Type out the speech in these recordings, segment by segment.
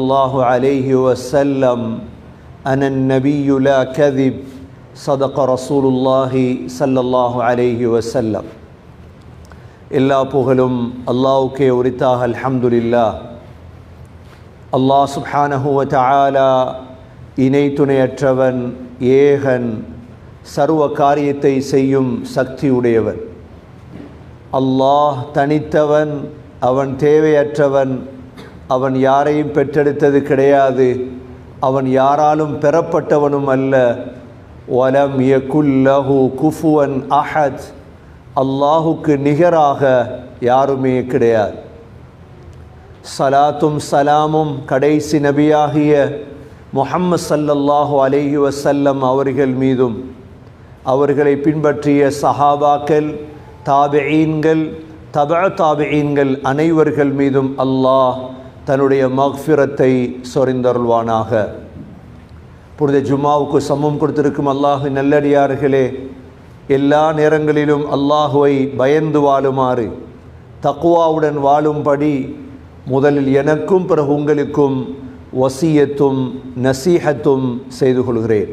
الله عليه وسلم أنا النبي لا كذب صدق رسول الله صلى الله عليه وسلم. எல்லா புகழும் அல்லாஹ்வுக்கே உரித்தாக. அல்ஹம்துலில்லாஹ். அல்லாஹ் சுப்ஹானஹு வ தஆலா இணை துணையற்றவன், ஏகன், சர்வ காரியத்தை செய்யும் சக்தி உடையவன். அல்லாஹ் தனித்தவன், அவன் தேவையற்றவன், அவன் யாரையும் பெற்றெடுத்தது கிடையாது, அவன் யாராலும் பெறப்பட்டவனும் அல்ல. வலம் யகுல் லஹு குஃபுவன் அஹத், அல்லாஹுக்கு நிகராக யாருமே கிடையாது. சலாத்தும் சலாமும் கடைசி நபியாகிய முஹம்மது ஸல்லல்லாஹு அலைஹி வஸல்லம் அவர்கள் மீதும், அவர்களை பின்பற்றிய சஹாபாக்கள், தாபிஈன்கள், தபஅ தாபிஈன்கள் அனைவர்கள் மீதும் அல்லாஹ் தன்னுடைய மக்ஃபிரத்தை சொரிந்தருள்வானாக. புனித ஜும்மாவுக்கு சமம் கொடுத்திருக்கும் அல்லாஹ்வின் நல்லடியார்களே, எல்லா நேரங்களிலும் அல்லாஹுவை பயந்து வாழுமாறு, தக்வாவுடன் வாழும்படி முதலில் எனக்கும் பிறகு உங்களுக்கும் வசியத்தும் நசீஹத்தும் செய்து கொள்கிறேன்.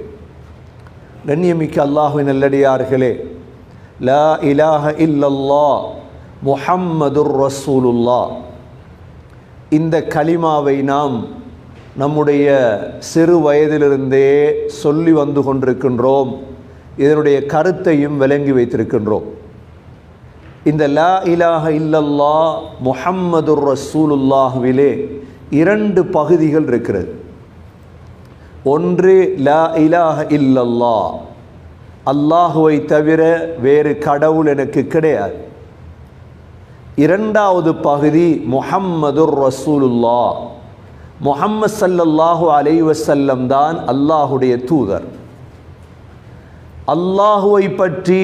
கண்ணியமிக்க அல்லாஹ்வின் நல்லடியார்களே, லா இலாஹ இல்லல்லாஹ் முஹம்மதுர் ரசூலுல்லாஹ், இந்த கலிமாவை நாம் நம்முடைய சிறு வயதிலிருந்தே சொல்லி வந்து கொண்டிருக்கின்றோம். இதனுடைய கருத்தையும் விளங்கி வைத்திருக்கின்றோம். இந்த லா இலாஹ இல்லல்லாஹ் முஹம்மதுர் ரசூலுல்லாஹ்விலே இரண்டு பகுதிகள் இருக்கிறது. ஒன்று லா இலாஹ இல்லல்லாஹ், அல்லாஹுவை தவிர வேறு கடவுள் எனக்கு கிடையாது. இரண்டாவது பகுதி முஹம்மதுர் ரசூலுல்லாஹ், முஹம்மது ஸல்லல்லாஹு அலைஹி வஸல்லம் தான் அல்லாஹுடைய தூதர். அல்லாஹுவை பற்றி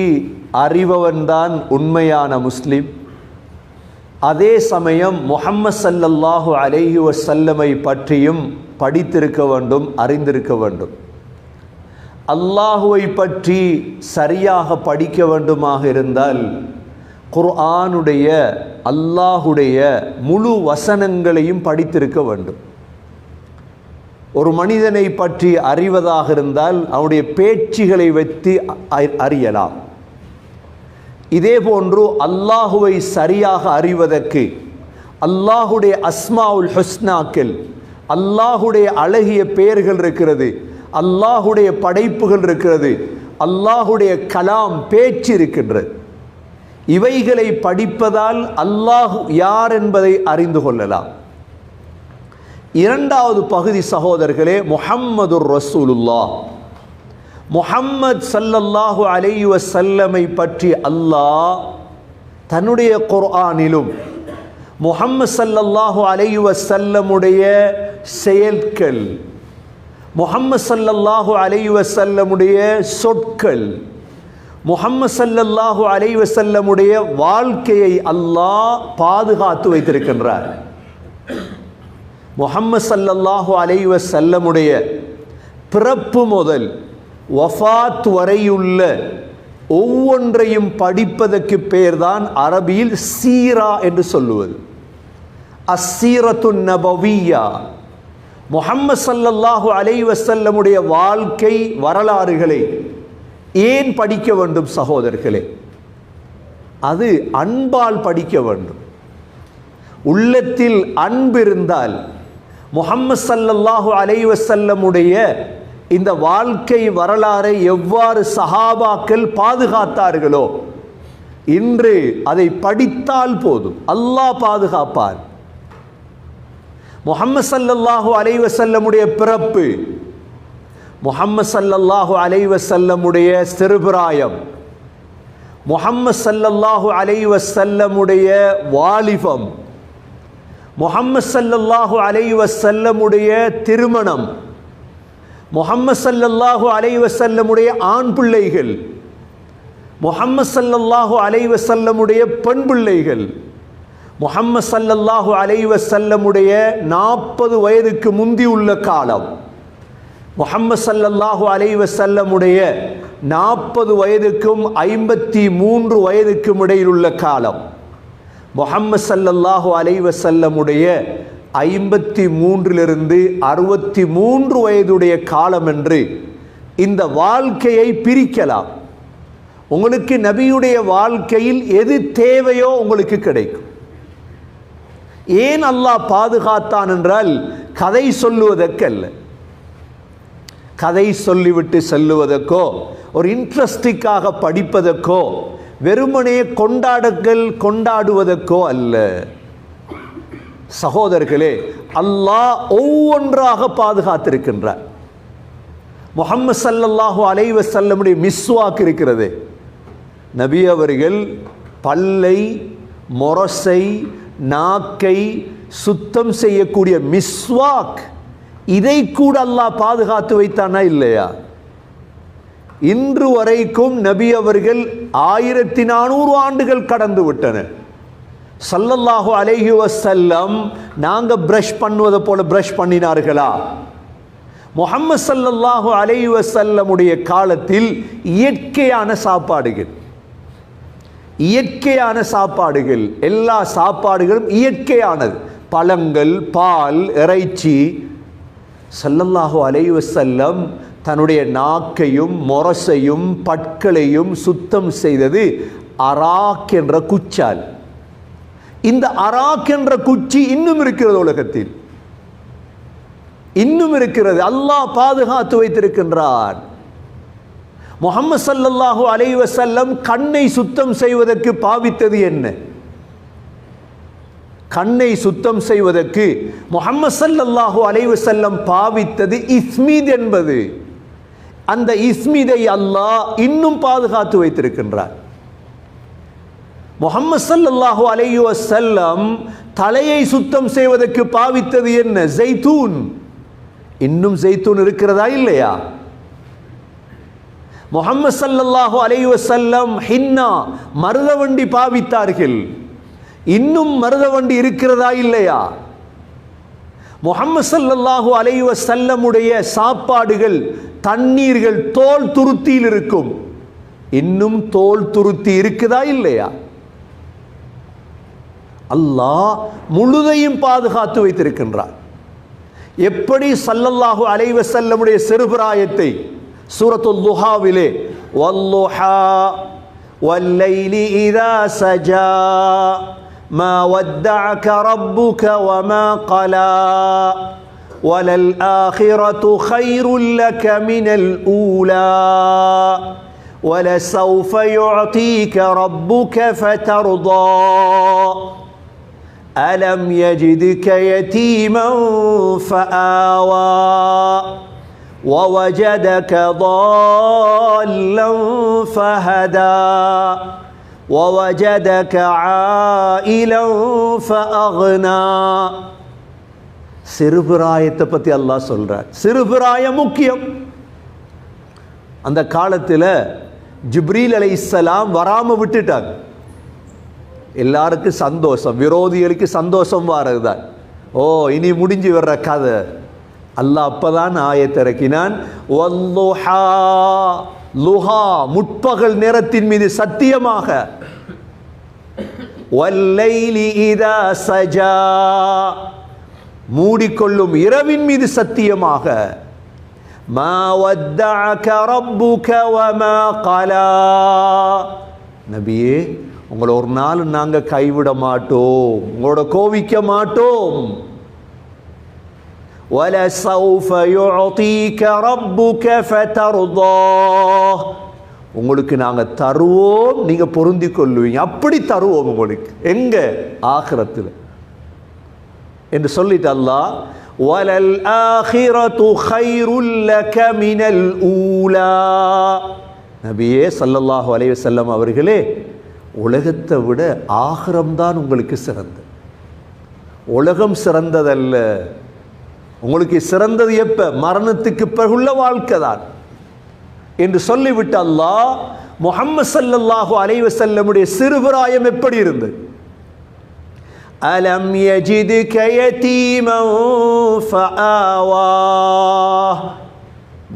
அறிபவன்தான் உண்மையான முஸ்லிம். அதே சமயம் முஹம்மது ஸல்லல்லாஹு அலைஹி வஸல்லமை பற்றியும் படித்திருக்க வேண்டும், அறிந்திருக்க வேண்டும். அல்லாஹுவை பற்றி சரியாக படிக்க வேண்டுமாக இருந்தால் குர்ஆனுடைய, அல்லாஹுடைய முழு வசனங்களையும் படித்திருக்க வேண்டும். ஒரு மனிதனை பற்றி அறிவதாக இருந்தால் அவனுடைய பேச்சுகளை வைத்து அறியலாம். இதே போன்று அல்லாஹுவை சரியாக அறிவதற்கு அல்லாஹுடைய அஸ்மாவுல் ஹுஸ்னாக்கள், அல்லாஹுடைய அழகிய பெயர்கள் இருக்கிறது, அல்லாஹுடைய படைப்புகள் இருக்கிறது, அல்லாஹுடைய கலாம் பேச்சு இருக்கின்றது. இவைகளை படிப்பதால் அல்லாஹ் யார் என்பதை அறிந்து கொள்ளலாம். இரண்டாவது பகுதி சகோதரர்களே, முஹம்மதுர் ரசூலுல்லாஹ், முஹம்மது ஸல்லல்லாஹு அலைஹி வஸல்லமை பற்றி அல்லாஹ் தன்னுடைய குர்ஆனிலும் முஹம்மது ஸல்லல்லாஹு அலைஹி வஸல்லமுடைய செயல்கள், முஹம்மது ஸல்லல்லாஹு அலைஹி வஸல்லமுடைய சொற்கள், முஹம்மது ஸல்லல்லாஹு அலைஹி வஸல்லமுடைய வாழ்க்கையை அல்லாஹ் பாதுகாத்து வைத்திருக்கின்றார். முஹம்மது ஸல்லல்லாஹு அலைஹி வஸல்லமுடைய பிறப்பு முதல் வஃபாத் வரையுள்ள ஒவ்வொன்றையும் படிப்பதற்கு பெயர்தான் அரபியில் சீரா என்று சொல்லுவது. அஸ்ஸீரத்துன் நபவிய்யா, முஹம்மது ஸல்லல்லாஹு அலைஹி வஸல்லமுடைய வாழ்க்கை வரலாறுகளை ஏன் படிக்க வேண்டும் சகோதரர்களே? அது அன்பால் படிக்க வேண்டும். உள்ளத்தில் அன்பு இருந்தால் முஹம்மது ஸல்லல்லாஹு அலைஹி வஸல்லமுடைய இந்த வாழ்க்கை வரலாறை எவ்வாறு சஹாபாக்கள் பாதுகாத்தார்களோ, இன்று அதை படித்தால் போதும், அல்லாஹ் பாதுகாப்பார். முஹம்மது ஸல்லல்லாஹு அலைஹி வஸல்லமுடைய பிறப்பு, முஹம்மது ஸல்லல்லாஹு அலைஹி வஸல்லமுடைய சிறுபிராயம், முஹம்மது ஸல்லல்லாஹு அலைஹி வஸல்லமுடைய வாலிபம், முஹம்மது ஸல்லல்லாஹு அலைஹி வஸல்லமுடைய திருமணம், முஹம்மது ஸல்லல்லாஹு அலைஹி வஸல்லமுடைய ஆண் பிள்ளைகள், முஹம்மது ஸல்லல்லாஹு அலைஹி வஸல்லமுடைய பெண் பிள்ளைகள், முஹம்மது ஸல்லல்லாஹு அலைஹி வஸல்லமுடைய 40 வயதுக்கு முந்தி உள்ள காலம், முஹம்மது ஸல்லல்லாஹு அலைஹி வஸல்லமுடைய 40 வயதுக்கும் 53 வயதுக்கும் இடையில் உள்ள காலம், முஹம்மது ஸல்லல்லாஹு அலைஹி வஸல்லமுடைய 53 63 வயதுடைய காலம் என்று இந்த வாழ்க்கையை பிரிக்கலாம். உங்களுக்கு நபியுடைய வாழ்க்கையில் எது தேவையோ உங்களுக்கு கிடைக்கும். ஏன் அல்லாஹ் பாதுகாத்தான் என்றால் கதை சொல்லுவதற்கல்ல, கதை சொல்லிவிட்டு செல்லுவதற்கோ ஒரு இன்ட்ரெஸ்டிக்காக படிப்பதற்கோ வெறுமனே கொண்டாடுவதற்கோ அல்ல. சகோதரர்களே, அல்லாஹ் ஒவ்வொன்றாக பாதுகாத்திருக்கின்றார். முஹம்மது ஸல்லல்லாஹு அலைஹி வஸல்லமுடைய மிஸ்வாக் இருக்கிறது. நபி அவர்கள் பல்லை, மொரசை, நாக்கை சுத்தம் செய்யக்கூடிய மிஸ்வாக், இதை கூட அல்லாஹ் பாதுகாத்து வைத்தானா இல்லையா? இன்று வரைக்கும் நபி அவர்கள் 1400 ஆண்டுகள் கடந்து விட்டன. ஸல்லல்லாஹு அலைஹி வஸல்லம் நாங்க பிரஷ் பண்ணுவதை போல பிரஷ் பண்ணினார்களா? முஹம்மது ஸல்லல்லாஹு அலைஹி வஸல்லமுடைய காலத்தில் இயற்கையான சாப்பாடுகள், எல்லா சாப்பாடுகளும் இயற்கையானது. பழங்கள், பால், இறைச்சி. ஸல்லல்லாஹு அலைஹி வஸல்லம் தன்னுடைய நாக்கையும் மொரசையும் பற்களையும் சுத்தம் செய்தது அராக் என்ற குச்சால். இந்த அராக் என்ற குச்சி இன்னும் இருக்கிறது, உலகத்தில் இன்னும் இருக்கிறது. அல்லாஹ் பாதுகாத்து வைத்திருக்கின்றான். முஹம்மது ஸல்லல்லாஹு அலைஹி வஸல்லம் கண்ணை சுத்தம் செய்வதற்கு பாவித்தது என்ன? கண்ணை சுத்தம் செய்வதற்கு முஹம்மது ஸல்லல்லாஹு அலைஹி வஸல்லம் பாவித்தது இஸ்மீத் என்பது. அந்த இஸ்மீதை அல்லாஹ் இன்னும் பாதுகாத்து வைத்திருக்கின்றார். முஹம்மது ஸல்லல்லாஹு அலைஹி வஸல்லம் தலையை சுத்தம் செய்வதற்கு பாவித்தது என்ன? ஜைத்தூன். இன்னும் ஜைத்தூன் இருக்கிறதா இல்லையா? முஹம்மது ஸல்லல்லாஹு அலைஹி வஸல்லம் ஹின்னா, மருதவண்டி பாவித்தார்கள். இன்னும் மருதவண்டி இருக்கிறதா இல்லையா? முஹம்மது ஸல்லல்லாஹு அலைஹி வஸல்லமுடைய சாப்பாடுகள், தண்ணீர்கள் தோல் துருத்தியில் இருக்கும். இன்னும் தோல் துருத்தி இருக்குதா இல்லையா? அல்லாஹ் முழுதையும் பாதுகாத்து வைத்திருக்கின்றார். எப்படி ஸல்லல்லாஹு அலைஹி வஸல்லமுடைய சிறுபிராயத்தை சூரத்துல் துஹாவிலே வல்லுஹா வல்லைலி இதா சஜா மா வத்தஅக ரப்புக வமா கலா வலல் ஆகிரது கைருல் லக மினல் ஊலா வலசௌஃப யுஅதீக ரப்புக ஃபதர்தா அலம் யஜிதுக யதீமன் ஃபஆவா ووجدك ضالا فهدى ووجدك عائلا فأغنى. சிறுபிராயத்தை பற்றி அல்லாஹ் சொல்றார். சிறுபிராயம் முக்கியம். அந்த காலத்தில் ஜிப்ரீல் அலைஹிஸ்ஸலாம் வராம விட்டுட்டாங்க. எல்லாருக்கும் சந்தோஷம், விரோதிகளுக்கு சந்தோஷம் வாரதுதான். ஓ, இனி முடிஞ்சு வர்ற கதை. அல்லாஹ் அப்பதான் ஆயத்திறக்கினான். வல்லுஹா, லுஹா, முற்பகல் நேரத்தின் மீது சத்தியமாக. வல்லைலி இதா சஜா, மூடிக்கொள்ளும் இரவின் மீது சத்தியமாக. மா வத்தஅக ரப்புக வமா கலா. நபியே, உங்களை ஒரு நாள் நாங்க கைவிட மாட்டோம், உங்களோட கோவிக்க மாட்டோம். وَلَسَوْفَ يُعْطِيكَ رَبُّكَ فَتَرْضَى. உங்களுக்கு நாங்கள் தருவோம், நீங்க பொருந்தி கொள்ளுவீங்க. அப்படி தருவோம் உங்களுக்கு. எங்க? ஆகிரத்தில் என்று சொல்லிட்டு அல்லாஹ் وَلَلْ آخِرَةُ خَيْرٌ لَكَ مِنَ الْأُولَى. நபியே ஸல்லல்லாஹு அலைஹி வஸல்லம் அவர்களே, உலகத்தை விட ஆகிரம்தான் உங்களுக்கு சிறந்தது. உலகம் சிறந்ததல்ல. உங்களுக்கு சிறந்தது எப்ப? மரணத்துக்கு பிறகுள்ள வாழ்க்கை தான் என்று சொல்லிவிட்டு அல்லாஹ் முஹம்மது ஸல்லல்லாஹு அலைஹி வஸல்லமுடைய சிறுபிராயம் எப்படி இருந்தது? அலம் யஜிதுக யதீமன் ஃபஆவா.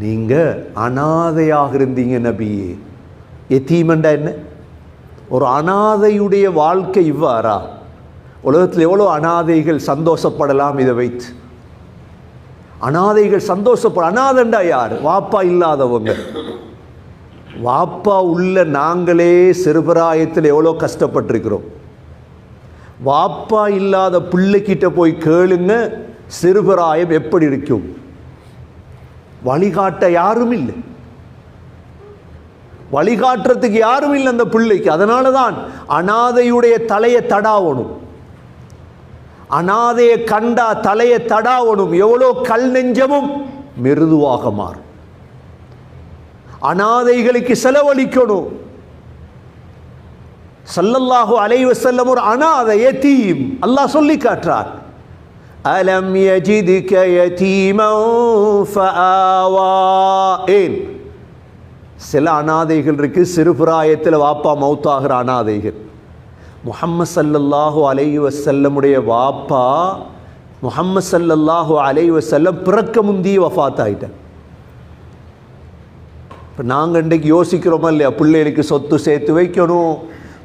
நீங்க அனாதையாக இருந்தீங்க நபியே. யதீமண்டா என்ன? ஒரு அனாதையுடைய வாழ்க்கை இவ்வாறா? உலகத்தில் எவ்வளோ அனாதைகள் சந்தோஷப்படலாம் இதை வைத்து. அனாதைகள் அனாதண்டா யார்? வாப்பா இல்லாதவங்க. வாப்பா உள்ள நாங்களே சிறுபிராயத்தில் எவ்வளோ கஷ்டப்பட்டிருக்கிறோம். வாப்பா இல்லாத பிள்ளைக்கிட்ட போய் கேளுங்க, சிறுபிராயம் எப்படி இருக்கும். வழிகாட்ட யாரும் இல்லை, வழிகாட்டுறதுக்கு யாரும் இல்லை அந்த பிள்ளைக்கு. அதனால தான் அனாதையுடைய தலையை தடாவணும், அனாதையை கண்டா தலையை தடாவணும். எவ்வளோ கல் நெஞ்சமும் மிருதுவாக மாறும். அனாதைகளுக்கு செலவழிக்கணும். ஸல்லல்லாஹு அலைஹி வஸல்லம் ஒரு அனாதை யதீம் அல்லாஹ் சொல்லி காட்டுறார். அலம் யஜிதுக யதீமன் ஃபஆவா. ஏன் சில அனாதைகள் இருக்கு, சிறுபிராயத்தில் வாப்பா மௌத்தாகிற அனாதைகள். முஹம்மது ஸல்லல்லாஹு அலைஹி வஸல்லமுடைய வாப்பா முஹம்மது ஸல்லல்லாஹு அலைஹி வஸல்லம் பிறக்க முந்தைய வஃபாத் ஆயிட்டார். இப்போ நாங்கள் இன்றைக்கு யோசிக்கிறோமா இல்லையா, பிள்ளைகளுக்கு சொத்து சேர்த்து வைக்கணும்,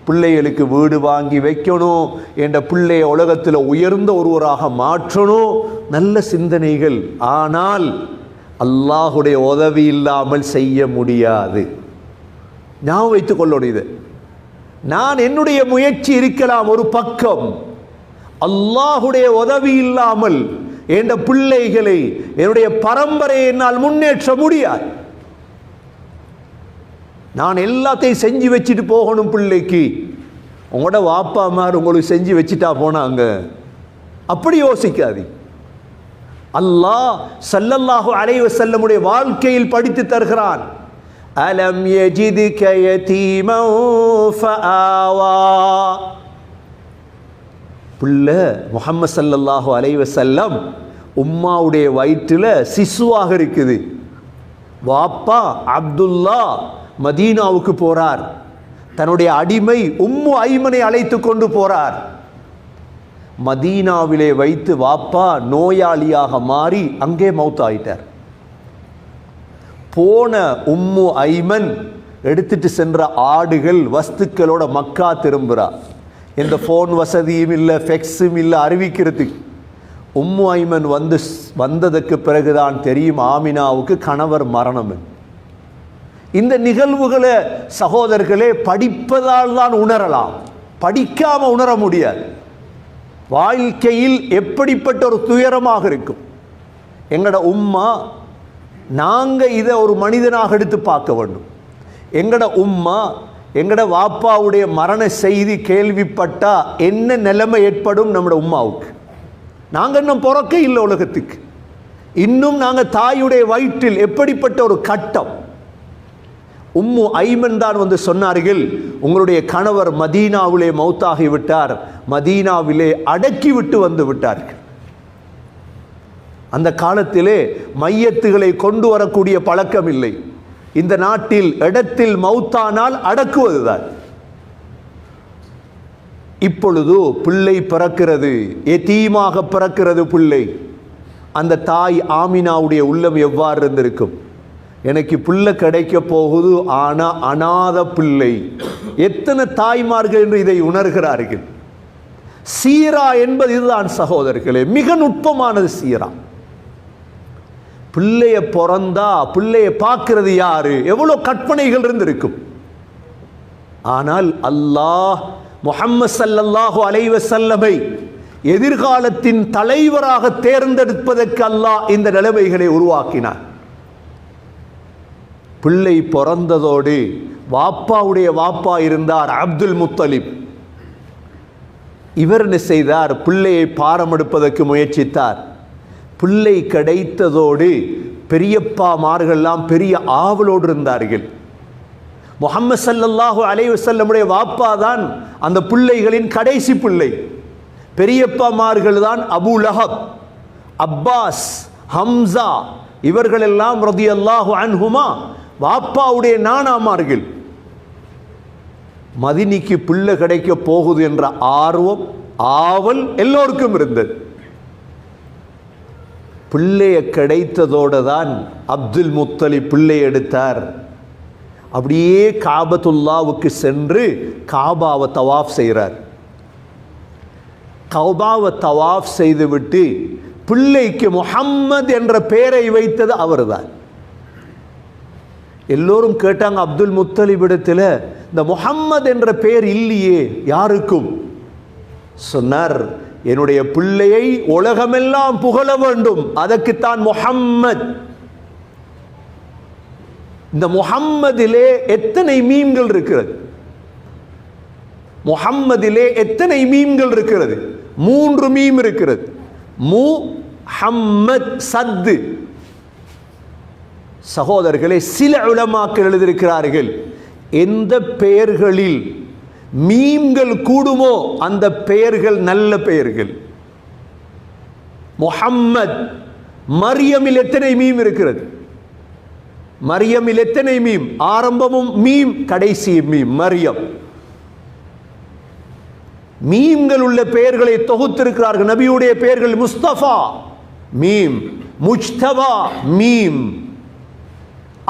பிள்ளைகளுக்கு வீடு வாங்கி வைக்கணும், என்ற பிள்ளைய உலகத்தில் உயர்ந்த ஒருவராக மாற்றணும், நல்ல சிந்தனைகள். ஆனால் அல்லாஹுடைய உதவி இல்லாமல் செய்ய முடியாது. நான் வைத்துக் கொள்ளணும் இது. நான் என்னுடைய முயற்சி இருக்கலாம் ஒரு பக்கம், அல்லாஹுடைய உதவி இல்லாமல் என்ற பிள்ளைகளை என்னுடைய பரம்பரையை என்னால் முன்னேற்ற முடியாது. நான் எல்லாத்தையும் செஞ்சு வச்சுட்டு போகணும் பிள்ளைக்கு. உங்களோட வாப்பா அம்மார் உங்களுக்கு செஞ்சு வச்சுட்டா போனாங்க, அப்படி யோசிக்காது. அல்லாஹ் ஸல்லல்லாஹு அலைஹி வஸல்லமுடைய வாழ்க்கையில் படித்து தருகிறான். அலம் யஜிதுக யதீமன் ஃபஆவா. பிள்ளை முஹம்மது ஸல்லல்லாஹு அலைஹி வஸல்லம் உம்மாவுடைய வயிற்றில் சிசுவாக இருக்குது. வாப்பா அப்துல்லா மதீனாவுக்கு போறார். தன்னுடைய அடிமை உம்மு ஐமனை அழைத்து கொண்டு போறார். மதீனாவிலே வைத்து வாப்பா நோயாளியாக மாறி அங்கே மௌத்தாயிட்டார். போன உம்மு ஐமன் எடுத்துட்டு சென்ற ஆடுகள் வஸ்துக்களோட மக்கா திரும்புகிறார். எந்த ஃபோன் வசதியும் இல்லை, ஃபெக்ஸும் இல்லை அறிவிக்கிறதுக்கு. உம்மு ஐமன் வந்ததுக்கு பிறகுதான் தெரியும் ஆமினாவுக்கு கணவர் மரணம். இந்த நிகழ்வுகளை சகோதரர்களே படிப்பதால் தான் உணரலாம், படிக்காம உணர முடியாது. வாழ்க்கையில் எப்படிப்பட்ட ஒரு துயரமாக இருக்கும். எங்கட உம்மா, நாங்கள் இதை ஒரு மனிதனாக எடுத்து பார்க்க வேண்டும். எங்கட உம்மா எங்கட வாப்பாவுடைய மரண செய்தி கேள்விப்பட்டா என்ன நிலைமை ஏற்படும் நம்மட உம்மாவுக்கு? நாங்கள் இன்னும் பிறக்க இல்லை உலகத்துக்கு, இன்னும் நாங்கள் தாயுடைய வயிற்றில் எப்படிப்பட்ட ஒரு கட்டம். உம்மு ஐமன் தான் வந்து சொன்னார்கள், உங்களுடைய கணவர் மதீனாவிலே மௌத்தாகி விட்டார், மதீனாவிலே அடக்கி விட்டு வந்து விட்டார்கள். அந்த காலத்திலே மையத்துகளை கொண்டு வரக்கூடிய பழக்கம் இல்லை. இந்த நாட்டில் இடத்தில் மௌத்தானால் அடக்குவதுதான். இப்பொழுது பிள்ளை பிறக்கிறது, எதீமாக பிறக்கிறது பிள்ளை. அந்த தாய் ஆமினாவுடைய உள்ளம் எவ்வாறு இருந்திருக்கும்? எனக்கு பிள்ளை கிடைக்க போகுது, ஆனால் அநாத பிள்ளை. எத்தனை தாய்மார்கள் என்று இதை உணர்கிறார்கள். சீரா என்பது இதுதான் சகோதரர்களே, மிக நுட்பமானது சீரா. பிள்ளைய பிறந்தா பிள்ளைய பார்க்கிறது யாரு? எவ்வளோ கற்பனைகள் இருந்திருக்கும். ஆனால் அல்லாஹ் முஹம்மது ஸல்லல்லாஹு அலைஹி வஸல்லமை எதிர்காலத்தின் தலைவராக தேர்ந்தெடுப்பதற்கு அல்லாஹ் இந்த நிலைமைகளை உருவாக்கினார். பிள்ளை பிறந்ததோடு வாப்பாவுடைய வாப்பா இருந்தார் அப்துல் முத்தலிப். இவர் என்ன செய்தார்? பிள்ளையை பாரமெடுப்பதற்கு முயற்சித்தார். பிள்ளை கிடைத்ததோடு பெரியப்பாமார்கள்லாம் பெரிய ஆவலோடு இருந்தார்கள். முஹம்மது ஸல்லல்லாஹு அலைஹி வஸல்லமுடைய வாப்பா தான் அந்த பிள்ளைகளின் கடைசி பிள்ளை. பெரியப்பாமார்கள் தான் அபூ லஹப், அப்பாஸ், ஹம்சா, இவர்களெல்லாம் ரலியல்லாஹு அன்ஹுமா வாப்பாவுடைய நானாமார்கள். மதினிக்கு பிள்ளை கிடைக்க போகுது என்ற ஆர்வம், ஆவல் எல்லோருக்கும் இருந்தது. பிள்ளைய கிடைத்ததோடு தான் அப்துல் முத்தலிப் பிள்ளை எடுத்தார். அப்படியே காபத்துல்லாவுக்கு சென்று காபாவை தவாஃப் செய்கிறார். கௌபாவை தவாஃப் செய்துவிட்டு பிள்ளைக்கு முஹம்மது என்ற பெயரை வைத்தது அவர்தான். எல்லோரும் கேட்டாங்க அப்துல் முத்தலிபிடத்தில், இந்த முஹம்மது என்ற பெயர் இல்லையே யாருக்கும். சொன்னார், என்னுடைய பிள்ளையை உலகமெல்லாம் புகழ வேண்டும், அதற்குத்தான் முஹம்மத். இந்த முஹம்மதிலே எத்தனை மீன்கள் இருக்கிறது? முஹம்மதிலே எத்தனை மீன்கள் இருக்கிறது? 3 மீம் இருக்கிறது. முஹம்மத் சத்து. சகோதரர்களே, சில உலமாக்கள் எழுதியிருக்கிறார்கள், எந்த பெயர்களில் மீம்கள் கூடுமோ அந்த பெயர்கள் நல்ல பெயர்கள். முஹம்மத். மரியமில் எத்தனை மீம் இருக்கிறது? மரியமில் எத்தனை மீம்? ஆரம்பமும் மீம், கடைசி மீம். மரியம். மீம்கள் உள்ள பெயர்களை தொகுத்திருக்கிறார்கள். நபியுடைய பெயர்கள் முஸ்தபா மீம், முஜ்தபா மீம்,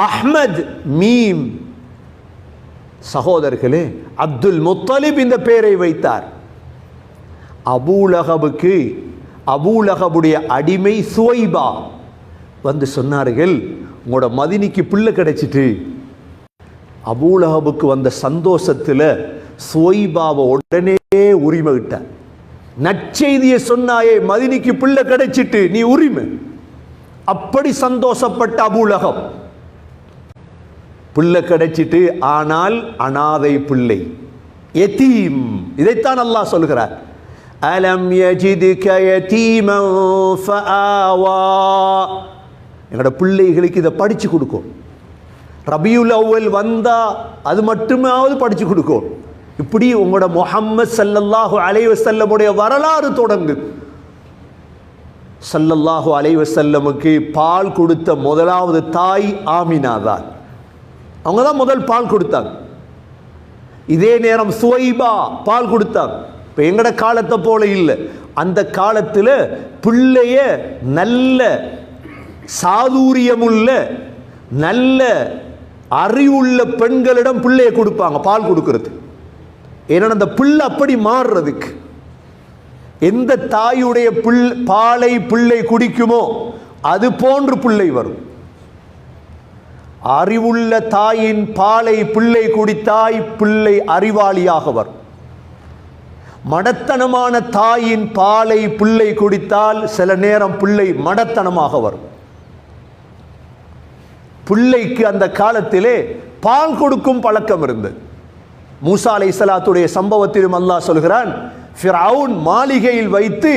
அஹ்மத் மீம். சகோதரர்களே, அப்துல் முத்தலிப் இந்த பெயரை வைத்தார். அபூலஹபுக்கு அபூலஹபுடைய அடிமை சுவைபா வந்து சொன்னார்கள், உங்களோட மதினிக்கு பிள்ளை கிடைச்சிட்டு. அபூலஹபுக்கு வந்த சந்தோஷத்தில் சுவைபாவை உடனே உரிமை விட்டார். நற்செய்தியை சொன்னாயே, மதினிக்கு பிள்ளை கிடைச்சிட்டு, நீ உரிமை. அப்படி சந்தோஷப்பட்ட அபூலஹப். பிள்ளை கிடைச்சிட்டு, ஆனால் அனாதை பிள்ளை, யதீம். இதைத்தான் அல்லாஹ் சொல்கிறார், அலம் யஜிதுக யதீமன் ஃபஆவா. எங்களோட பிள்ளைகளுக்கு இதை படிச்சு கொடுக்கும். ரபியுல் அவ்வல் வந்தா அது மட்டுமாவது படிச்சு கொடுக்கும். இப்படி உங்களோட முஹம்மது ஸல்லல்லாஹு அலைஹி வஸல்லமுடைய வரலாறு தொடங்கு. ஸல்லல்லாஹு அலைஹி வஸல்லமுக்கு பால் கொடுத்த முதலாவது தாய் ஆமினா தான். அவங்க தான் முதல் பால் கொடுத்தாங்க. இதே நேரம் சுவைபா பால் கொடுத்தாங்க. இப்போ எங்கட காலத்தை போல இல்லை. அந்த காலத்தில் பிள்ளைய நல்ல சாதுரியமுள்ள நல்ல அறிவுள்ள பெண்களிடம் பிள்ளைய கொடுப்பாங்க பால் கொடுக்கிறது. ஏன்னா அந்த பிள்ளை அப்படி மாறுறதுக்கு. எந்த தாயுடைய பாலை பிள்ளை குடிக்குமோ அது போன்று பிள்ளை வரும். அறிவுள்ள தாயின் பாலை பிள்ளை குடித்தாய், பிள்ளை அறிவாளியாக வரும். மடத்தனமான தாயின் பாலை பிள்ளை குடித்தால் சில நேரம் பிள்ளை மடத்தனமாக வரும். பிள்ளைக்கு அந்த காலத்திலே பால் கொடுக்கும் பழக்கம் இருந்தது. மூசா அலைஹிஸ்ஸலாத்துடைய சம்பவத்திலும் அல்லாஹ் சொல்கிறான், ஃபிரௌன் மாளிகையில் வைத்து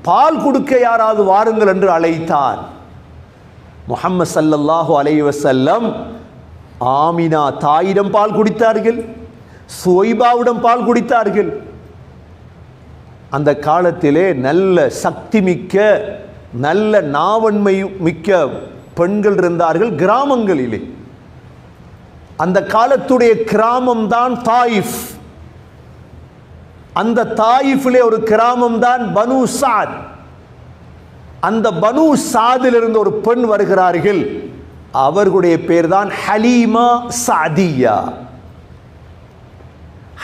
பால் கொடுக்க யாராவது வாருங்கள் என்று அழைத்தான். முஹம்மது ஸல்லல்லாஹு அலைஹி வஸல்லம் ஆமினா தாயிடம் பால் குடித்தார்கள், சுவைபாவிடம் பால் குடித்தார்கள். அந்த காலத்திலே நல்ல சக்தி மிக்க நல்ல நாவன்மை மிக்க பெண்கள் இருந்தார்கள் கிராமங்களிலே. அந்த காலத்துடைய கிராமம் தான் தாயிஃப். அந்த தாயிஃபிலே ஒரு கிராமம் தான் பனு சாத். அந்த பனு சாதில் இருந்து ஒரு பெண் வருகிறார்கள். அவர்களுடைய பேர் தான் ஹலீமா சாதியா.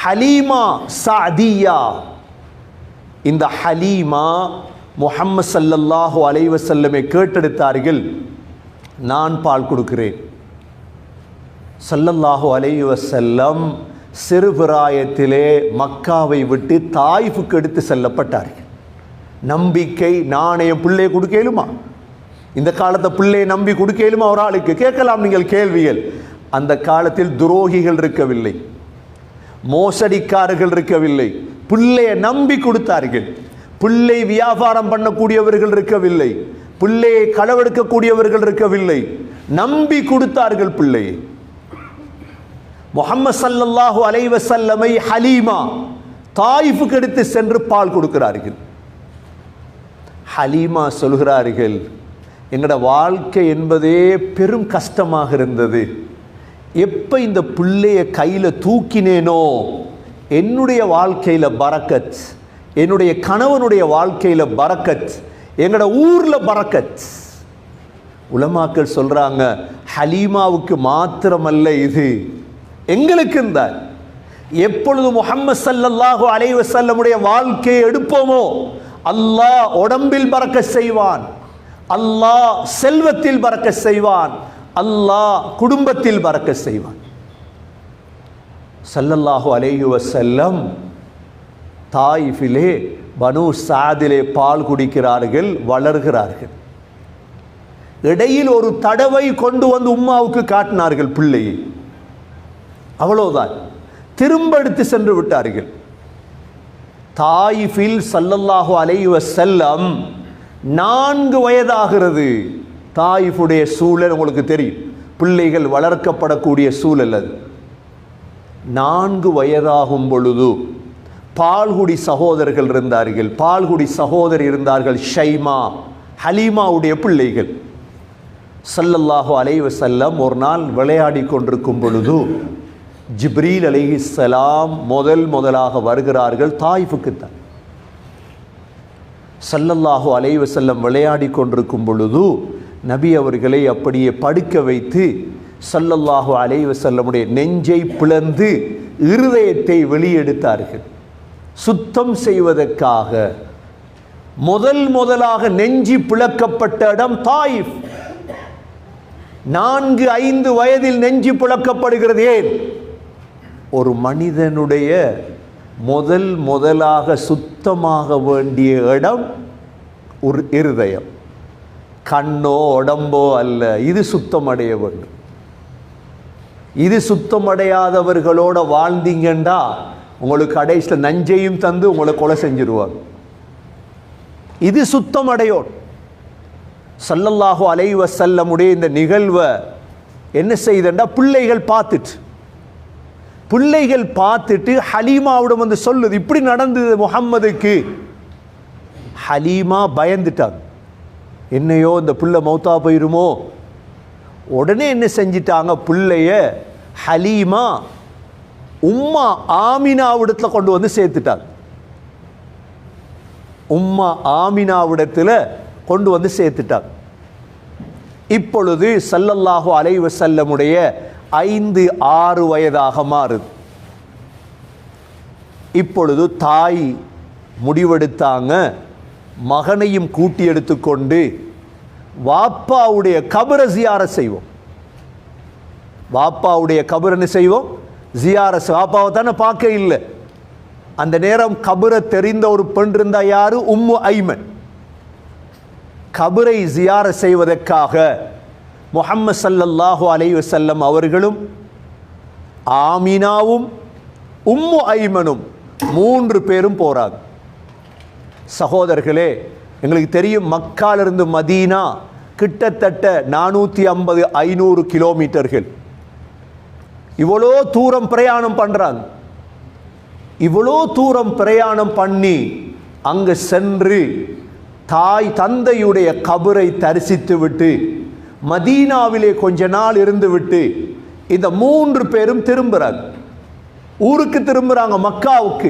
ஹலீமா சாதியா. இந்த ஹலீமா முஹம்மது ஸல்லல்லாஹு அலைஹி வஸல்லமை கேட்டெடுத்தார்கள், நான் பால் கொடுக்கிறேன். ஸல்லல்லாஹு அலைஹி வஸல்லம் சிறுபிராயத்திலே மக்காவை விட்டு தாயிஃபுக்கு எடுத்து செல்லப்பட்டார்கள். நம்பிக்கை நாணயம் பிள்ளை கொடுக்கலுமா? இந்த காலத்தை பிள்ளையை நம்பி கொடுக்கலுமா? ஒரு ஆளுக்கு கேட்கலாம் நீங்கள் கேள்விகள். அந்த காலத்தில் துரோகிகள் இருக்கவில்லை, மோசடிக்காரர்கள் இருக்கவில்லை. பிள்ளையை நம்பி கொடுத்தார்கள். பிள்ளை வியாபாரம் பண்ணக்கூடியவர்கள் இருக்கவில்லை, பிள்ளையை களவெடுக்கக்கூடியவர்கள் இருக்கவில்லை. நம்பி கொடுத்தார்கள் பிள்ளையை. முஹம்மது ஸல்லல்லாஹு அலைஹி வஸல்லமை ஹலீமா தாயிஃபுக்கு எடுத்து சென்று பால் கொடுக்கிறார்கள். ஹலீமா சொல்கிறார்கள், எங்களோட வாழ்க்கை என்பதே பெரும் கஷ்டமாக இருந்தது. எப்போ இந்த பிள்ளைய கையில் தூக்கினேனோ என்னுடைய வாழ்க்கையில் பரக்கத், என்னுடைய கணவனுடைய வாழ்க்கையில் பரக்கத், எங்களோட ஊரில் பரக்கத். உலமாக்கள் சொல்கிறாங்க, ஹலீமாவுக்கு மாத்திரமல்ல இது, எங்களுக்கு தான். எப்பொழுது முஹம்மது ஸல்லல்லாஹு அலைஹி வஸல்லமுடைய வாழ்க்கையை எடுப்போமோ அல்லாஹ் உடம்பில் பரக்கத் செய்வான், அல்லாஹ் செல்வத்தில் பரக்கத் செய்வான், அல்லாஹ் குடும்பத்தில் பரக்கத் செய்வான். ஸல்லல்லாஹு அலைஹி வஸல்லம் தாயிஃபிலே பனு சாதிலே பால் குடிக்கிறார்கள், வளர்கிறார்கள். இடையில் ஒரு தடவை கொண்டு வந்து உம்மாவுக்கு காட்டினார்கள் பிள்ளையை, அவ்வளவுதான், திரும்ப எடுத்து சென்று விட்டார்கள். தாயிஃபில் ஸல்லல்லாஹு அலைஹி வஸல்லம் 4 வயதாகிறது. தாயிஃபுடைய சூழல் உங்களுக்கு தெரியும், பிள்ளைகள் வளர்க்கப்படக்கூடிய சூழல் அது. 4 வயதாகும் பொழுது பால்குடி சகோதரர்கள் இருந்தார்கள், பால்குடி சகோதரி இருந்தார்கள், ஷைமா, ஹலீமாவுடைய பிள்ளைகள். ஸல்லல்லாஹு அலைஹி வஸல்லம் ஒரு நாள் விளையாடி கொண்டிருக்கும் பொழுது ஜிப்ரீல் அலைஹிஸ்ஸலாம் முதலாக வருகிறார்கள் தாயிஃபுக்குத்தான். ஸல்லல்லாஹு அலைஹி வஸல்லம் விளையாடி கொண்டிருக்கும் பொழுது நபி அவர்களை அப்படியே படுக்க வைத்து ஸல்லல்லாஹு அலைஹி வஸல்லமுடைய நெஞ்சை பிளந்து இருதயத்தை வெளியெடுத்தார்கள். சுத்தம் செய்வதற்காக முதலாக நெஞ்சி பிளக்கப்பட்ட இடம் தாயிஃப். 4-5 வயதில் நெஞ்சி பிளக்கப்படுகிறது. ஏன்? ஒரு மனிதனுடைய முதலாக சுத்தமாக வேண்டிய இடம் ஒரு இருதயம், கண்ணோ உடம்போ அல்ல. இது சுத்தமடைய வேண்டும். இது சுத்தமடையாதவர்களோட வாழ்ந்தீங்கண்டா உங்களுக்கு கடைசியில் நஞ்சையும் தந்து உங்களை கொலை செஞ்சிருவாங்க. இது சுத்தமடையோம். ஸல்லல்லாஹு அலைஹி வஸல்லமுடைய இந்த நிகழ்வை என்ன செய்தண்டா பிள்ளைகள் பார்த்துட்டு ஹலீமாவிடம் வந்து சொல்லுது, இப்படி நடந்தது முஹம்மதுக்கு. ஹலீமா பயந்துட்டாங்க, என்னையோ இந்த பிள்ளை மௌத்தா போயிருமோ. உடனே என்ன செஞ்சிட்டாங்க, பிள்ளைய ஹலீமா உம்மா ஆமினாவிடத்தில் கொண்டு வந்து சேர்த்துட்டாங்க. உம்மா ஆமினாவிடத்தில் கொண்டு வந்து சேர்த்துட்டாங்க. இப்பொழுது ஸல்லல்லாஹு அலைஹி வஸல்லமுடைய 5-6 வயதாக மாறுது. இப்பொழுது தாய் முடிவெடுத்தாங்க, மகனையும் கூட்டி எடுத்துக்கொண்டு வாப்பாவுடைய கபரை ஜியாரத் செய்வோம். வாப்பாவுடைய கபரை செய்வோம், ஜியாரத். வாப்பாவை தானே பார்க்க இல்லை. அந்த நேரம் கபரை தெரிந்த ஒரு பெண் இருந்தா யாரு? உம்மு ஐமன். கபரை ஜியாரத் செய்வதற்காக முஹம்மது ஸல்லல்லாஹு அலைஹி வஸல்லம் அவர்களும் ஆமினாவும் உம்மு ஐமனும் 3 பேரும் போறாங்க. சகோதரர்களே, எங்களுக்கு தெரியும் மக்காலிருந்து மதீனா கிட்டத்தட்ட 450-500 கிலோமீட்டர்கள். இவ்வளோ தூரம் பிரயாணம் பண்றாங்க. இவ்வளோ தூரம் பிரயாணம் பண்ணி அங்கு சென்று தாய் தந்தையுடைய கபரை தரிசித்து விட்டு மதீனாவிலே கொஞ்ச நாள் இருந்து விட்டு இந்த 3 பேரும் திரும்புறாங்க, ஊருக்கு திரும்புறாங்க, மக்காவுக்கு.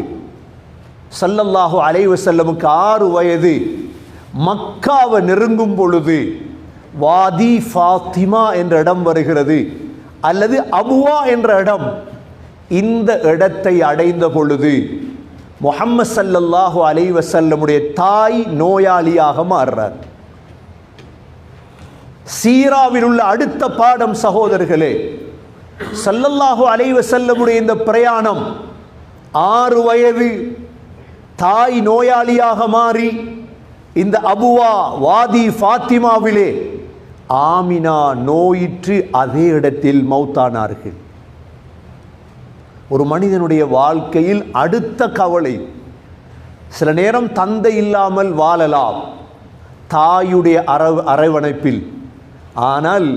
ஸல்லல்லாஹு அலைஹி வஸல்லமுக்கு 6 வயது. மக்காவை நெருங்கும் பொழுது வாதி ஃபாத்திமா என்ற இடம் வருகிறது, அல்லது அபுவா என்ற இடம். இந்த இடத்தை அடைந்த பொழுது முஹம்மது ஸல்லல்லாஹு அலைஹி வஸல்லமுடைய தாய் நோயாளியாக மாறுறார். சீராவில் உள்ள அடுத்த பாடம் சகோதரர்களே, ஸல்லல்லாஹு அலைஹி வஸல்லமுடைய இந்த பிரயாணம் 6 வயது, தாய் நோயாளியாக மாறி இந்த அபுவா வாதி ஃபாத்திமாவிலே ஆமினா நோயிற்று அதே இடத்தில் மௌத்தானார்கள். ஒரு மனிதனுடைய வாழ்க்கையில் அடுத்த கவலை. சில நேரம் தந்தை இல்லாமல் வாழலாம், தாயுடைய அரவணைப்பில். ஆனால்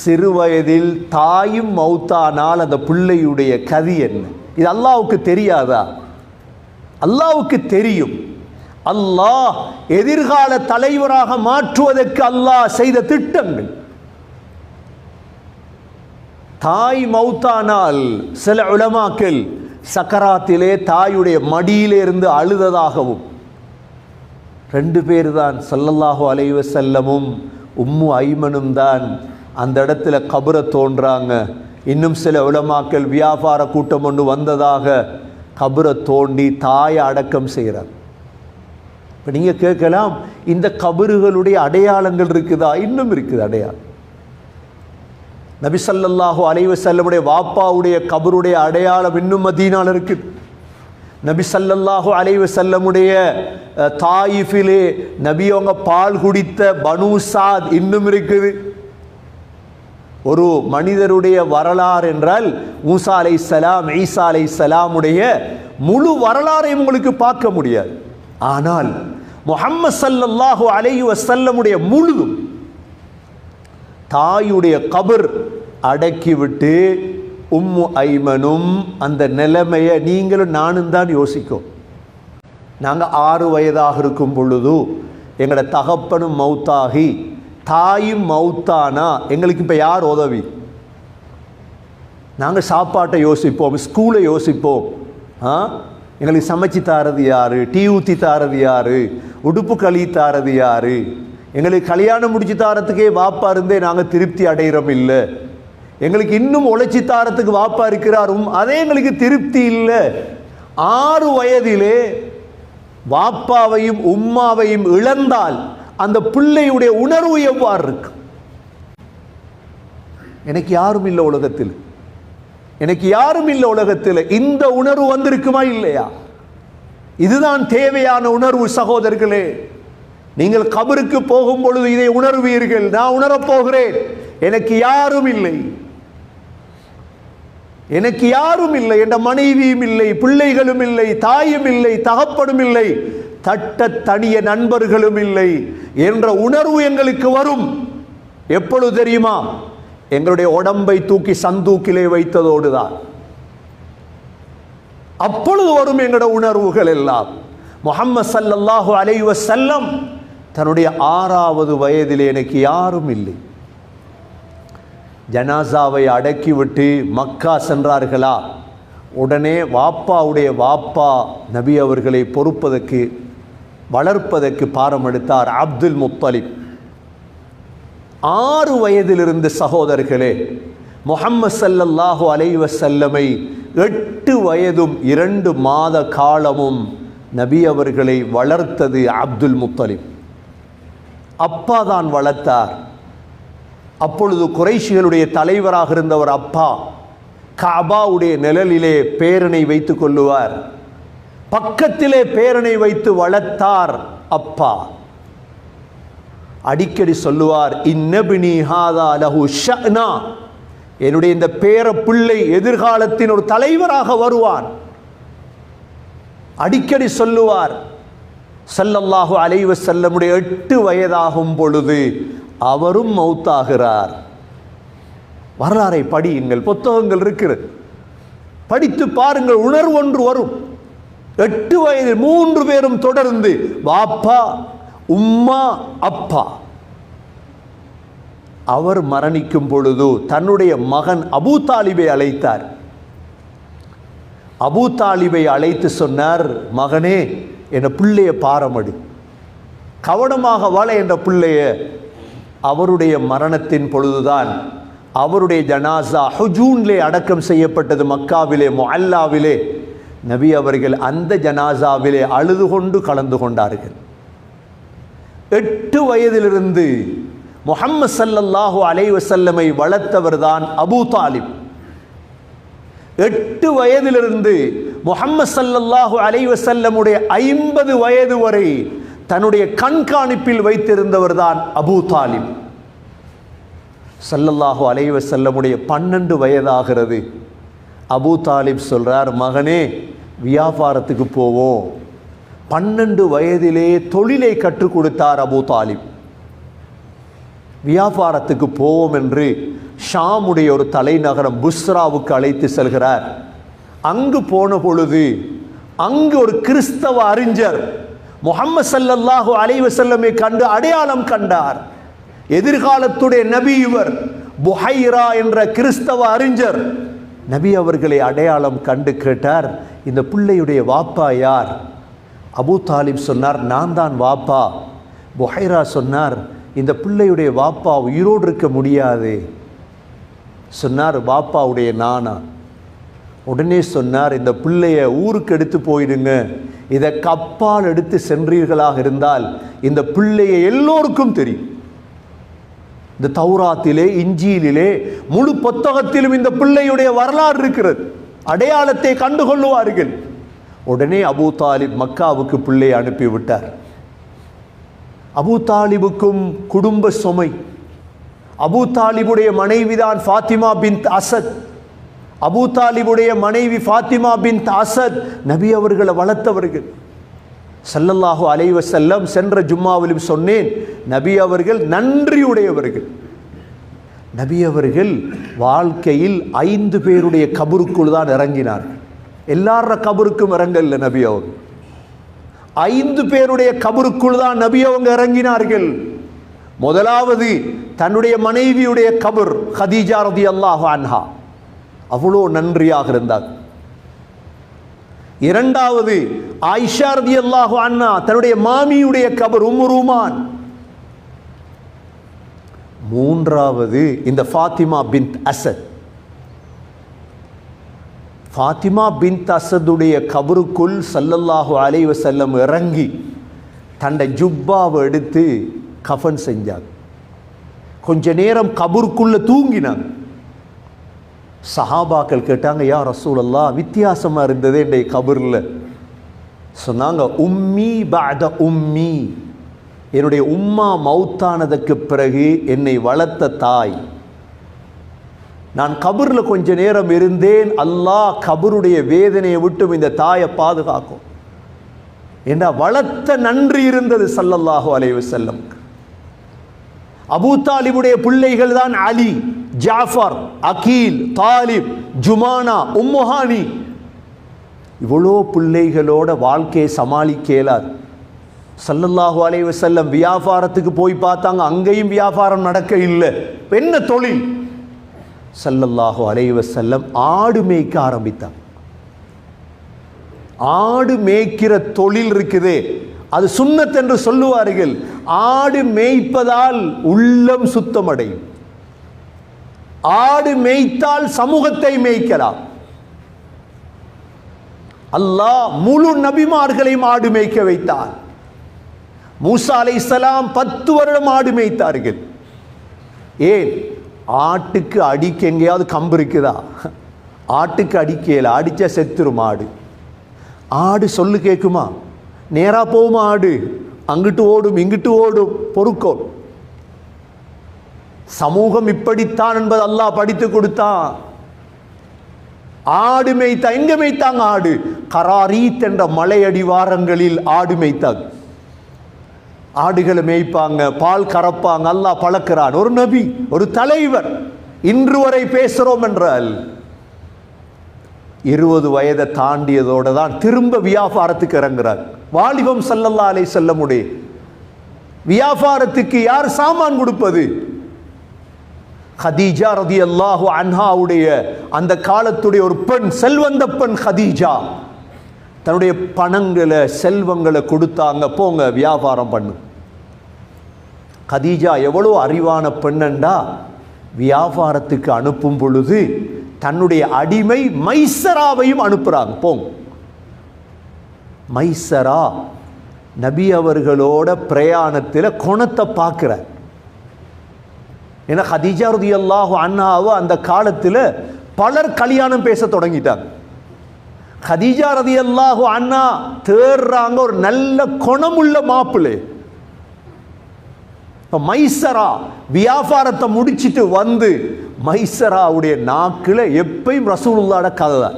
சிறு வயதில் தாயும் மௌத்தானால் அந்த பிள்ளையுடைய கதி என்ன? இது அல்லாஹ்வுக்கு தெரியாதா? அல்லாஹ்வுக்கு தெரியும். அல்லாஹ் எதிர்கால தலைவராக மாற்றுவதற்கு அல்லாஹ் செய்த திட்டங்கள். தாய் மௌத்தானால் சில உலமாக்கள் சக்கராத்திலே தாயுடைய மடியிலே இருந்து அழுததாகவும், 2 பேர் தான், ஸல்லல்லாஹு அலைஹி வஸல்லமும் உம்மு ஐமனும் தான் அந்த இடத்துல கபரை தோன்றாங்க. இன்னும் சில உலமாக்கள் வியாபார கூட்டம் ஒன்று வந்ததாக கபரை தோண்டி தாயை அடக்கம் செய்கிறார். இப்போ நீங்கள் கேட்கலாம், இந்த கபறுகளுடைய அடையாளங்கள் இருக்குதா? இன்னும் இருக்குது அடையாளம். நபி ஸல்லல்லாஹு அலைஹி வஸல்லமுடைய வாப்பாவுடைய கபருடைய அடையாளம் இன்னும் மதீனால இருக்குது. நபி ஸல்லல்லாஹு அலைஹி வஸல்லமுடைய தாயிஃபிலே நபி அவங்க பால் குடித்த பனு சாத் இன்னும் இருக்குது. ஒரு மனிதருடைய வரலாறு என்றால் மூசா அலைஹிஸ்ஸலாம், ஈசா அலைஹிஸ்ஸலாமுடைய முழு வரலாறையும் உங்களுக்கு பார்க்க முடியாது. ஆனால் முஹம்மது ஸல்லல்லாஹு அலைஹி வஸல்லமுடைய முழுதும் தாயுடைய கபர் அடக்கிவிட்டு உம்மு ஐமனும் அந்த நிலைமையை நீங்களும் நானும் தான் யோசிக்கும். நாங்கள் 6 வயதாக இருக்கும் பொழுது எங்களோட தகப்பனும் மௌத்தாகி தாயும் மௌத்தானா எங்களுக்கு இப்போ யார் உதவி? நாங்கள் சாப்பாட்டை யோசிப்போம், ஸ்கூலை யோசிப்போம். எங்களுக்கு சமைச்சு தாரது யார்? டீ ஊற்றி தாரது யார்? உடுப்பு கழி தாரது யார்? எங்களுக்கு கல்யாணம் முடிச்சு தாரத்துக்கே வாப்பா இருந்தே நாங்கள் திருப்தி அடைகிறோம் இல்லை. எங்களுக்கு இன்னும் உழைச்சி தாரத்துக்கு வாப்பா இருக்கிறாரும், அதே எங்களுக்கு திருப்தி இல்லை. 6 வயதிலே வாப்பாவையும் உம்மாவையும் இழந்தால் அந்த பிள்ளையுடைய உணர்வு எவ்வாறு இருக்கு? எனக்கு யாரும் இல்லை உலகத்தில், எனக்கு யாரும் இல்லை உலகத்தில், இந்த உணர்வு வந்திருக்குமா இல்லையா? இதுதான் தேவையான உணர்வு சகோதரர்களே. நீங்கள் கபருக்கு போகும் பொழுது இதை உணர்வீர்கள். நான் உணரப் போகிறேன், எனக்கு யாரும் இல்லை, எனக்கு யாரும் இல்லை, என்ற மனைவியும் இல்லை, பிள்ளைகளும் இல்லை, தாயும் இல்லை, தகப்பனும் இல்லை, தட்ட தனிய நண்பர்களும் இல்லை என்ற உணர்வு எங்களுக்கு வரும். எப்பொழுது தெரியுமா? எங்களுடைய உடம்பை தூக்கி சந்தூக்கிலே வைத்ததோடு தான். அப்பொழுது வரும் எங்களுடைய உணர்வுகள் எல்லாம். முஹம்மது ஸல்லல்லாஹு அலைஹி வஸல்லம் தன்னுடைய 6வது வயதிலே எனக்கு யாரும் இல்லை, ஜனாசாவை அடக்கிவிட்டு மக்கா சென்றார்களா, உடனே வாப்பாவுடைய வாப்பா நபி அவர்களை பொறுப்பதற்கு வளர்ப்பதற்கு பாரம் எடுத்தார் அப்துல் முத்தலிப். 6 வயதிலிருந்து சகோதரர்களே முஹம்மது ஸல்லல்லாஹு அலைஹி வஸல்லமை 8 வயதும் 2 மாத காலமும் நபி அவர்களை வளர்த்தது அப்துல் முத்தலிப். அப்பா தான் வளர்த்தார். அப்பொழுது குறைஷிகளுடைய தலைவராக இருந்தவர் அப்பா. காபாவுடைய நிழலிலே பேரனை வைத்துக் கொள்ளுவார், பக்கத்திலே பேரனை வைத்து வளர்த்தார் அப்பா. அடிக்கடி சொல்லுவார், இன்னபினி ஹாதா லஹு ஷஅனா, என்னுடைய இந்த பேர பிள்ளை எதிர்காலத்தின் ஒரு தலைவராக வருவான். அடிக்கடி சொல்லுவார். ஸல்லல்லாஹு அலைஹி வஸல்லமுடைய 8 வயதாகும் பொழுது அவரும் மௌத்தாகிறார். வரலாறை படியுங்கள், புத்தகங்கள் இருக்கிறது, படித்து பாருங்கள், உணர்வு ஒன்று வரும். 8 வயது 3 பேரும் தொடர்ந்து வாப்பா உம்மா அப்பா. அவர் மரணிக்கும் பொழுது தன்னுடைய மகன் அபூ தாலிபை அழைத்தார். அபூ தாலிபை அழைத்து சொன்னார், மகனே என்ற பிள்ளைய பாரமடி, கவனமாக வாழ என்ற பிள்ளைய. அவருடைய மரணத்தின் பொழுதுதான் அவருடைய ஜனாசா ஹுஜூன்லே அடக்கம் செய்யப்பட்டது. மக்காவிலே முஅல்லாவிலே நபி அவர்கள் அந்த ஜனாசாவிலே அழுது கொண்டு கலந்து கொண்டார்கள். 8 வயதிலிருந்து முஹம்மது ஸல்லல்லாஹு அலைஹி வஸல்லமை வளர்த்தவர் தான் அபூ தாலிப். 8 வயதிலிருந்து முஹம்மது ஸல்லல்லாஹு அலைஹி வஸல்லமுடைய 50 வயது வரை தன்னுடைய கண்காணிப்பில் வைத்திருந்தவர் தான் அபூ தாலிப். ஸல்லல்லாஹு அலைஹி வஸல்லமுடைய 12 வயதாகிறது. அபூ தாலிப் சொல்றார், மகனே வியாபாரத்துக்கு போவோம். 12 வயதிலே தொழிலை கற்றுக் கொடுத்தார் அபூ தாலிப். வியாபாரத்துக்கு போவோம் என்று ஷாமுடைய ஒரு தலைநகரம் புஸ்ராவுக்கு அழைத்து செல்கிறார். அங்கு போன பொழுது அங்கு ஒரு கிறிஸ்தவ அறிஞர் முஹம்மது ஸல்லல்லாஹு அலைஹி வஸல்லமை கண்டு அடையாளம் கண்டார். எதிர்காலத்துடைய நபி இவர், புஹைரா என்ற கிறிஸ்தவ அறிஞர். நபி அவர்களை அடையாளம் கண்டு கேட்டார், இந்த பிள்ளையுடைய வாப்பா யார்? அபூ தாலிப் சொன்னார், நான் தான் வாப்பா. புஹைரா சொன்னார், இந்த பிள்ளையுடைய வாப்பா உயிரோடு இருக்க முடியாது. சொன்னார், பாப்பாவுடைய நானா. உடனே சொன்னார், இந்த பிள்ளைய ஊருக்கு எடுத்து போயிடுங்க, இதை கப்பால் எடுத்து சென்றீர்களாக இருந்தால் இந்த பிள்ளையை எல்லோருக்கும் தெரியும். இந்த தௌராத்திலே, இஞ்சியிலே, முழு புத்தகத்திலும் இந்த பிள்ளையுடைய வரலாறு இருக்கிறது, அடையாளத்தை கண்டுகொள்ளுவார்கள். உடனே அபூ தாலிப் மக்காவுக்கு பிள்ளையை அனுப்பிவிட்டார். அபூ தாலிபுக்கும் குடும்ப சுமை. அபூ தாலிபுடைய மனைவிதான் ஃபாத்திமா பின்த் அசத். அபூ தாலிபுடைய மனைவி ஃபாத்திமா பின்த் அசத் நபி அவர்களை வளர்த்தவர்கள். ஸல்லல்லாஹு அலைஹி வஸல்லம் சென்ற ஜும்மாவிலும் சொன்னேன், நபி அவர்கள் நன்றியுடையவர்கள். நபி அவர்கள் வாழ்க்கையில் 5 பேருடைய கபருக்குள் தான் இறங்கினார்கள். எல்லார கபருக்கும் இறங்கல்ல நபி அவங்க. 5 பேருடைய கபருக்குள் தான் நபி அவங்க இறங்கினார்கள். முதலாவது தன்னுடைய மனைவியுடைய கபர் ஹதீஜா ரலியல்லாஹு அன்ஹா, அவ்வளோ நன்றியாக இருந்தார். இரண்டாவது ஆயிஷா ரலியல்லாஹு அன்ஹா, தன்னுடைய மாமியுடைய கபர் உம்மு ரூமான். மூன்றாவது இந்த ஃபாத்திமா பின்த் அசத். ஃபாத்திமா பின்த் அசதுடைய கபருக்குள் ஸல்லல்லாஹு அலைஹி வஸல்லம் இறங்கி தன்னுடைய ஜுப்பாவை எடுத்து கஃபன் செஞ்சாங்க. கொஞ்ச நேரம் கபருக்குள்ள தூங்கினாங்க. சஹாபாக்கள் கேட்டாங்க, யா ரசூலல்லாஹ், வித்தியாசமா இருந்ததே இந்த கபரில். சொன்னாங்க, உம்மி பஅத உம்மி, என்னுடைய உம்மா மௌத்தானதுக்கு பிறகு என்னை வளர்த்த தாய். நான் கபரில் கொஞ்ச நேரம் இருந்தேன், அல்லாஹ் கபருடைய வேதனையை விட்டும் இந்த தாயை பாதுகாக்கும் என்ற வளர்த்த நன்றி இருந்தது ஸல்லல்லாஹு அலைஹி வஸல்லம். அபூ தாலிபுடைய பிள்ளைகள் தான் அலி, ஜாஃபர், அகீல், தாலிப், ஜுமானா, உம்முஹானி. இவ்வளோ பிள்ளைகளோட வாழ்க்கையை சமாளிக்க இயலாது. ஸல்லல்லாஹு அலைஹி வஸல்லம் வியாபாரத்துக்கு போய் பார்த்தாங்க, அங்கேயும் வியாபாரம் நடக்க இல்லை. என்ன தொழில்? ஸல்லல்லாஹு அலைஹி வஸல்லம் ஆடு மேய்க்க ஆரம்பித்தாங்க. ஆடு மேய்க்கிற தொழில் இருக்குதே, அது சுன்னத் என்று சொல்லுவார்கள். ஆடு மேய்ப்பதால் உள்ளம் சுத்தமடையும். ஆடு மேய்த்தால் சமூகத்தை மேய்க்கலாம். அல்லாஹ் முழு நபிமார்களையும் ஆடு மேய்க்க வைத்தார். மூசா அலைஹிஸ்ஸலாம் 10 வருடம் ஆடு மேய்த்தார்கள். ஏன்? ஆட்டுக்கு அடிக்க எங்கேயாவது கம்பு இருக்குதா? ஆட்டுக்கு அடிக்கல, அடிச்சா செத்துரும் ஆடு. ஆடு சொல்லு கேட்குமா? நேரா போகுமா ஆடு? அங்கிட்டு ஓடும், இங்கிட்டு ஓடும், பொறுக்கும். சமூகம் இப்படித்தான் என்பது அல்லாஹ் படித்து கொடுத்தான். ஆடு மேய்த்தா, எங்க மேய்த்தாங்க ஆடு? கராரீத் என்ற மலை அடிவாரங்களில் ஆடு மேய்த்தாங்க. ஆடுகளை மேய்ப்பாங்க, பால் கறப்பாங்க. அல்லாஹ் பழக்கிறான். ஒரு நபி, ஒரு தலைவர். இன்று வரை பேசுறோம் என்றால் 20 வயதை தாண்டியதோடு தான் திரும்ப வியாபாரத்துக்கு இறங்குறார். வாலிபம் ஸல்லல்லாஹு அலைஹி வஸல்லம் உடைய வியாபாரத்துக்கு யார் சாமான் கொடுப்பது? ஹதீஜா ரலியல்லாஹு அன்ஹாவுடைய அந்த காலத்துடைய ஒரு பெண், செல்வந்த பெண் ஹதீஜா, தன்னுடைய பணங்களை, செல்வங்களை கொடுத்தாங்க, போங்க வியாபாரம் பண்ணு. ஹதீஜா எவ்வளோ அறிவான பெண்ணண்டா, வியாபாரத்துக்கு அனுப்பும் பொழுது தன்னுடைய அடிமை மைசராவையும் அனுப்புறாங்க, போங்க. மைசரா நபி அவர்களோட பிரயாணத்தில் குணத்தை பார்க்கிறார். ஏன்னா ஹதீஜா ரலியல்லாஹு அன்ஹாவை அந்த காலத்தில் பலர் கல்யாணம் பேச தொடங்கிட்டாங்க. ஹதீஜா ரலியல்லாஹு அன்ஹா தேடுறாங்க ஒரு நல்ல குணமுள்ள மாப்பிள்ளை. இப்போ மைசரா வியாபாரத்தை முடிச்சிட்டு வந்து, மைசராவுடைய நாக்கில் எப்பயும் ரசூலுல்லாஹ்வோட கதை தான்.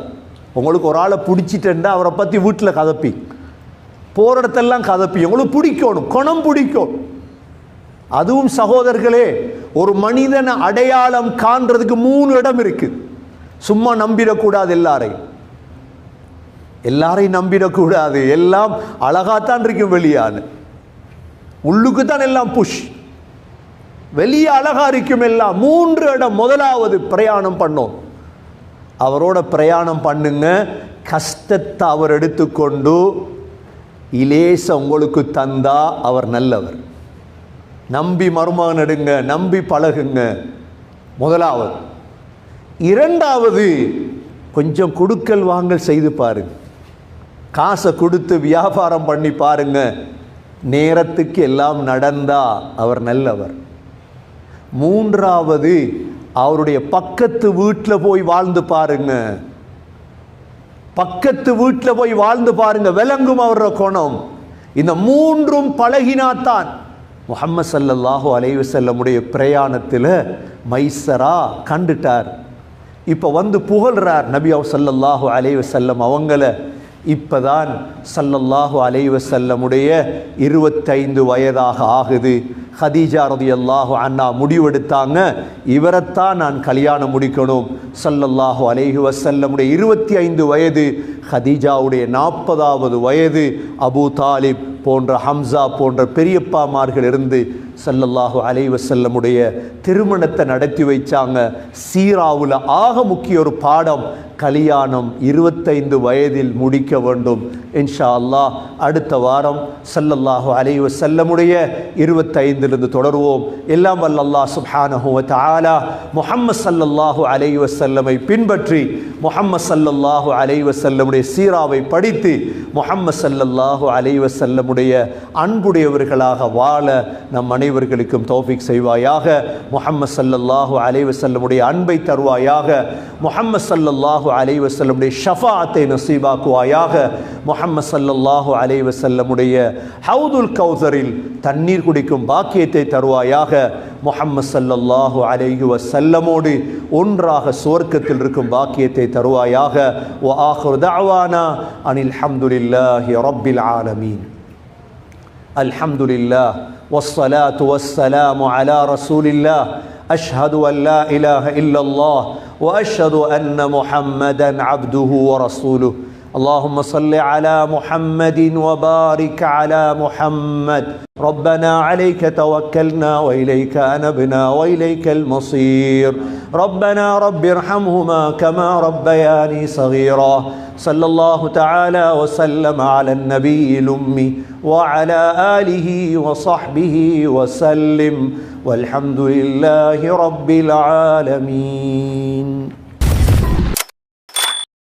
உங்களுக்கு ஒரு ஆளை பிடிச்சிட்டேன்டா அவரை பற்றி வீட்டில் கதப்பி, போகிற இடத்தெல்லாம் கதப்பி, உங்களுக்கு பிடிக்கணும், குணம் பிடிக்கும். அதுவும் சகோதரர்களே, ஒரு மனிதனை அடையாளம் காண்றதுக்கு 3 இடம் இருக்கு. சும்மா நம்பிடக்கூடாது, எல்லாரையும் நம்பிடக்கூடாது. எல்லாம் அழகாத்தான் இருக்கும் வெளியான, உள்ளுக்கு தான் எல்லாம் புஷ், வெளியே அழகா இருக்கும் எல்லாம். 3 இடம். முதலாவது பிரயாணம் பண்ணோம், அவரோட பிரயாணம் பண்ணுங்க. கஷ்டத்தை அவர் எடுத்துக்கொண்டு இலேச உங்களுக்கு தந்தா அவர் நல்லவர். நம்பி மருமகன் எடுங்க, நம்பி பழகுங்க. முதலாவது. இரண்டாவது, கொஞ்சம் கொடுக்கல் வாங்கல் செய்து பாருங்க, காசை கொடுத்து வியாபாரம் பண்ணி பாருங்க, நேரத்துக்கு எல்லாம் நடந்தா அவர் நல்லவர். மூன்றாவது, அவருடைய பக்கத்து வீட்டில் போய் வாழ்ந்து பாருங்க, பக்கத்து வீட்டில் போய் வாழ்ந்து பாருங்க, விளங்கும் அவருடைய குணம். இந்த மூன்றும் பழகினாத்தான். முஹம்மது ஸல்லல்லாஹு அலைஹி வஸல்லமுடைய பிரயாணத்தில் மைசரா கண்டுட்டார். இப்போ வந்து புகழ்றார் நபி ஸல்லல்லாஹு அலைஹி வஸல்லம் அவங்கள. இப்போதான் ஸல்லல்லாஹு அலைஹி வஸல்லமுடைய 25 வயதாக ஆகுது. ஹதீஜா ரலியல்லாஹு அன்ஹா முடிவெடுத்தாங்க, இவரைத்தான் நான் கல்யாணம் முடிக்கணும். ஸல்லல்லாஹு அலைஹி வஸல்லமுடைய 25 வயது, ஹதீஜாவுடைய 40வது வயது. அபூ தாலிப் போன்ற, ஹம்சா போன்ற பெரியப்பாமார்கள் இருந்து ஸல்லல்லாஹு அலைஹி வஸல்லமுடைய திருமணத்தை நடத்தி வைச்சாங்க. சீராவில் ஆக முக்கிய ஒரு பாடம், கல்யாணம் 25 வயதில் முடிக்க வேண்டும். இன்ஷா அல்லாஹ் அடுத்த வாரம் ஸல்லல்லாஹு அலைஹி வஸல்லமுடைய 25லிருந்து தொடருவோம். எல்லாம் வல்ல அல்லாஹ் சுப்ஹானஹு வ தஆலா முஹம்மது ஸல்லல்லாஹு அலைஹி வஸல்லமை பின்பற்றி, முஹம்மது ஸல்லல்லாஹு அலைஹி வஸல்லமுடைய சீராவை படித்து, முஹம்மது ஸல்லல்லாஹு அலைஹி வஸல்லமுடைய அன்புடையவர்களாக வாழ நம் அனைவர்களுக்கும் தௌஃபீக் செய்வாயாக. முஹம்மது ஸல்லல்லாஹு அலைஹி வஸல்லமுடைய அன்பை தருவாயாக. முஹம்மது ஸல்லல்லாஹு அலைஹி வஸல்லமுடைய ஷஃபாஅத்தை நசீபாக்குவாயாக. முஹம்மது ஸல்லல்லாஹு அலைஹி வஸல்லமுடைய ஹவுதுல் கௌசரில் தண்ணீர் குடிக்கும் பாக்கியத்தை தருவாயாக. முஹம்மது ஸல்லல்லாஹு அலைஹி வஸல்லமோடு ஒன்றாக சுவர்க்கத்தில் இருக்கும் பாக்கியத்தை தருவாயாக. வ ஆகிரு தஅவானா அனில் ஹம்துலில்லாஹி ரப்பில் ஆலமீன். அல்ஹம்துலில்லாஹ் வஸ்ஸலாத்து வஸ்ஸலாமு அலா ரசூலில்லாஹ். أشهد أن لا إله إلا الله وأشهد أن محمدا عبده ورسوله. اللهم صل على محمد وبارك على محمد. ربنا عليك توكلنا وإليك أنبنا وإليك المصير. ربنا رب ارحمهما كما ربياني صغيرا. صلى الله تعالى وسلم على النبي الأمي وعلى آله وصحبه وسلم والحمد لله رب العالمين.